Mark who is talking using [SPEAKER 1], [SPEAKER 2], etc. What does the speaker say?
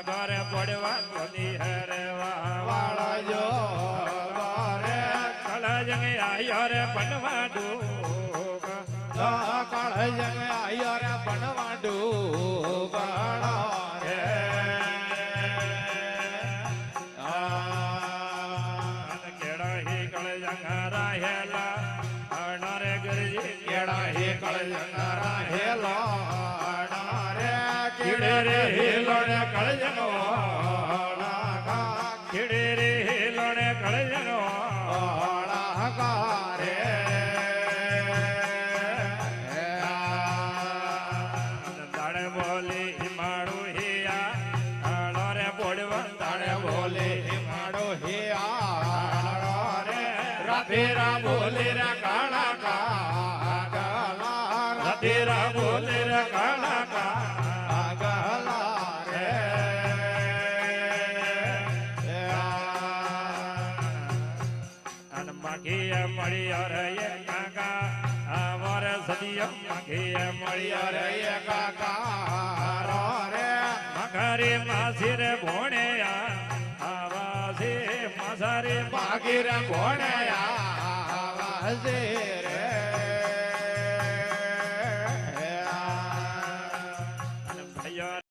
[SPEAKER 1] ઘરે પડવા કોની હરે
[SPEAKER 2] વાળા જો રે
[SPEAKER 1] કળજંગ આયો રે બનવા ડૂબ
[SPEAKER 2] કળજંગ આયો રે બનવા ડૂબ રે
[SPEAKER 1] કેળા હે કળજંગ રાહેલા અણરે ગરજી
[SPEAKER 2] કેળા હે કળજંગ રાહેલા રે
[SPEAKER 1] કીડે રે હેલોડે કળજંગો કીડે રે હેલોડે કળજંગો
[SPEAKER 2] રે
[SPEAKER 1] દાડે બોલી હિમાડું હિયા આળો રે બોડવા દાડે બોલી
[SPEAKER 2] માડો હે આ
[SPEAKER 1] રે
[SPEAKER 2] રાધેરા બોલે રે કાળા કાગલા
[SPEAKER 1] રાધેરા બોલે રે કાળા
[SPEAKER 2] કાગલા રે
[SPEAKER 1] અને માખીએ મળી રે કાકા આવર સદીય માખીએ મળી
[SPEAKER 2] રે કાકા રે
[SPEAKER 1] મઘરી માસી રે ભોણ્યા આવા છે માસારે
[SPEAKER 2] માગીર ભોણ્યા વાજે